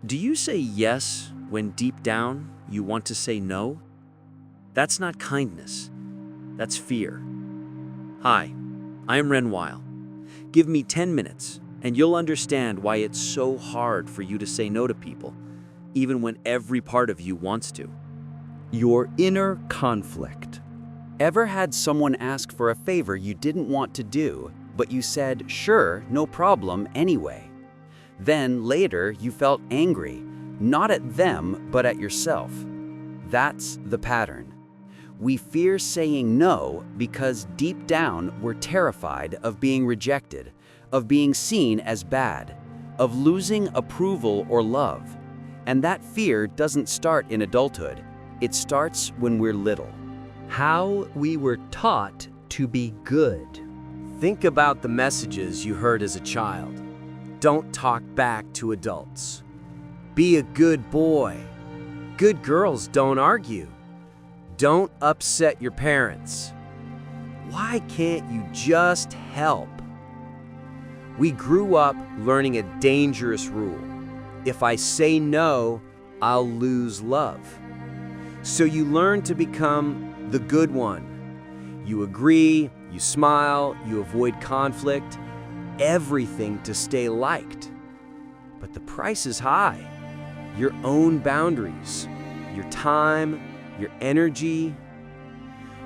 Do you say yes when deep down you want to say no? That's not kindness. That's fear. Hi, I'm Ren Weil. Give me 10 minutes and you'll understand why it's so hard for you to say no to people, even when every part of you wants to. Your inner conflict. Ever had someone ask for a favor you didn't want to do, but you said, sure, no problem, anyway? Then later you felt angry, not at them, but at yourself. That's the pattern. We fear saying no because deep down we're terrified of being rejected, of being seen as bad, of losing approval or love. And that fear doesn't start in adulthood. It starts when we're little. How we were taught to be good. Think about the messages you heard as a child. Don't talk back to adults. Be a good boy. Good girls don't argue. Don't upset your parents. Why can't you just help? We grew up learning a dangerous rule. If I say no, I'll lose love. So you learn to become the good one. You agree, you smile, you avoid conflict, everything to stay liked. But the price is high. Your own boundaries, your time, your energy.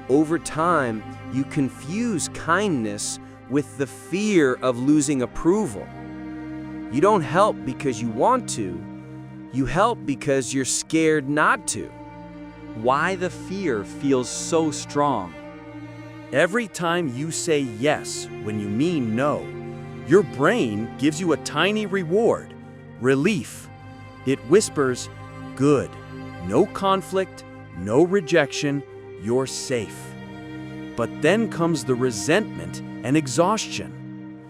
Over time, you confuse kindness with the fear of losing approval. You don't help because you want to. You help because you're scared not to. Why the fear feels so strong? Every time you say yes when you mean no, your brain gives you a tiny reward, relief. It whispers, good, no conflict, no rejection, you're safe. But then comes the resentment and exhaustion.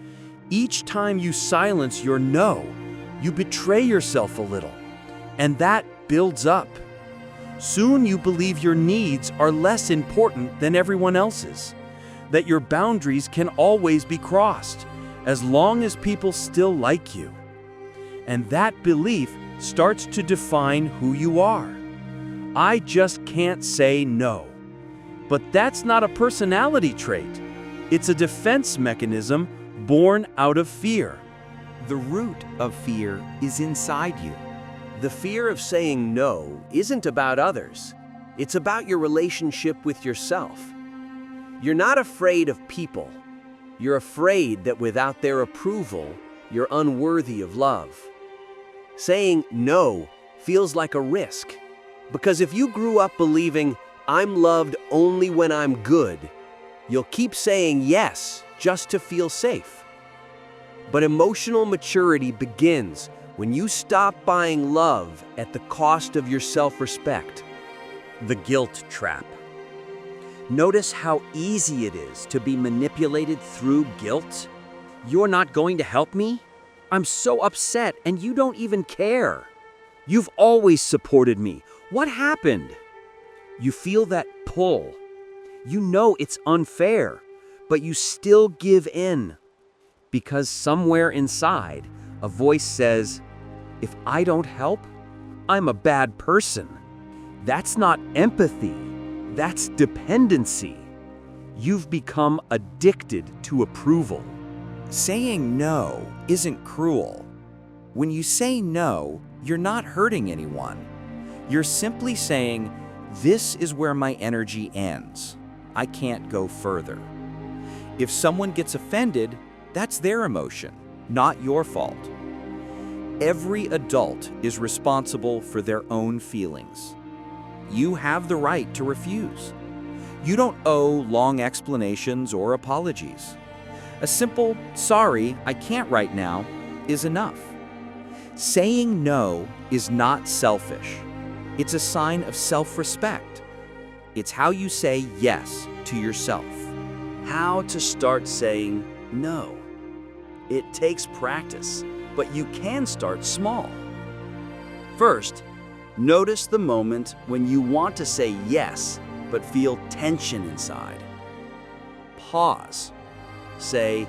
Each time you silence your no, you betray yourself a little, and that builds up. Soon you believe your needs are less important than everyone else's, that your boundaries can always be crossed, as long as people still like you. And that belief starts to define who you are. I just can't say no. But that's not a personality trait. It's a defense mechanism born out of fear. The root of fear is inside you. The fear of saying no isn't about others. It's about your relationship with yourself. You're not afraid of people. You're afraid that without their approval, you're unworthy of love. Saying no feels like a risk, because if you grew up believing, I'm loved only when I'm good, you'll keep saying yes just to feel safe. But emotional maturity begins when you stop buying love at the cost of your self-respect. The guilt trap. Notice how easy it is to be manipulated through guilt. You're not going to help me? I'm so upset and you don't even care. You've always supported me. What happened? You feel that pull. You know it's unfair, but you still give in. Because somewhere inside, a voice says, if I don't help, I'm a bad person. That's not empathy. That's dependency. You've become addicted to approval. Saying no isn't cruel. When you say no, you're not hurting anyone. You're simply saying, this is where my energy ends. I can't go further. If someone gets offended, that's their emotion, not your fault. Every adult is responsible for their own feelings. You have the right to refuse. You don't owe long explanations or apologies. A simple, sorry, I can't right now, is enough. Saying no is not selfish. It's a sign of self-respect. It's how you say yes to yourself. How to start saying no. It takes practice, but you can start small. First, notice the moment when you want to say yes, but feel tension inside. Pause. Say,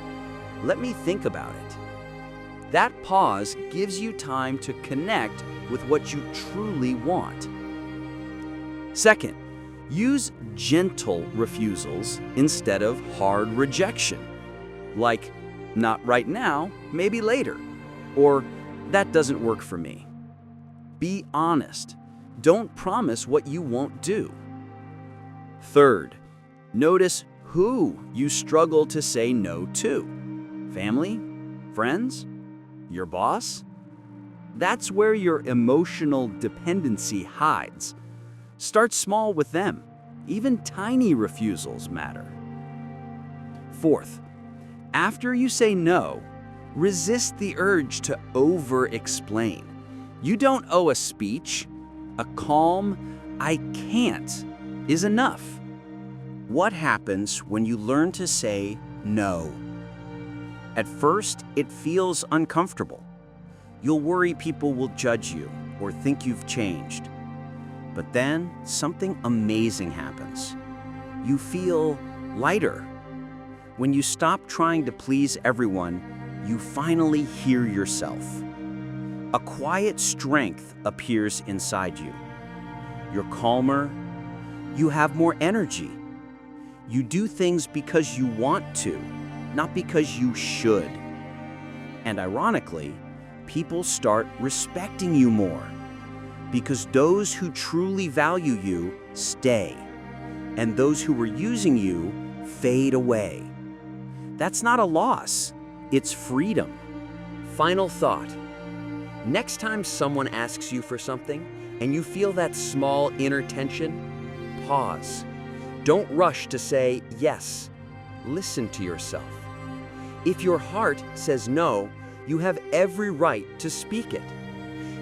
let me think about it. That pause gives you time to connect with what you truly want. Second, use gentle refusals instead of hard rejection. Like, not right now, maybe later. Or, that doesn't work for me. Be honest. Don't promise what you won't do. Third, notice who you struggle to say no to. Family? Friends? Your boss? That's where your emotional dependency hides. Start small with them. Even tiny refusals matter. Fourth, after you say no, resist the urge to over-explain. You don't owe a speech. A calm, "I can't," is enough. What happens when you learn to say no? At first, it feels uncomfortable. You'll worry people will judge you or think you've changed. But then something amazing happens. You feel lighter. When you stop trying to please everyone, you finally hear yourself. A quiet strength appears inside you. You're calmer. You have more energy. You do things because you want to, not because you should. And ironically, people start respecting you more, because those who truly value you stay, and those who were using you fade away. That's not a loss, it's freedom. Final thought. Next time someone asks you for something and you feel that small inner tension, pause. Don't rush to say yes. Listen to yourself. If your heart says no, you have every right to speak it.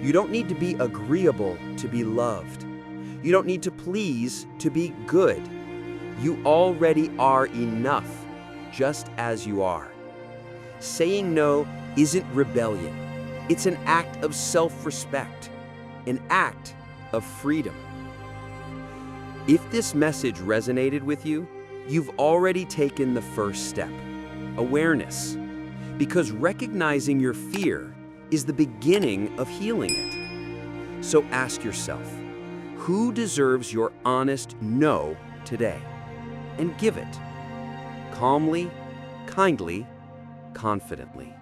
You don't need to be agreeable to be loved. You don't need to please to be good. You already are enough, just as you are. Saying no isn't rebellion. It's an act of self-respect, an act of freedom. If this message resonated with you, you've already taken the first step, awareness, because recognizing your fear is the beginning of healing it. So ask yourself, who deserves your honest no today? And give it, calmly, kindly, confidently.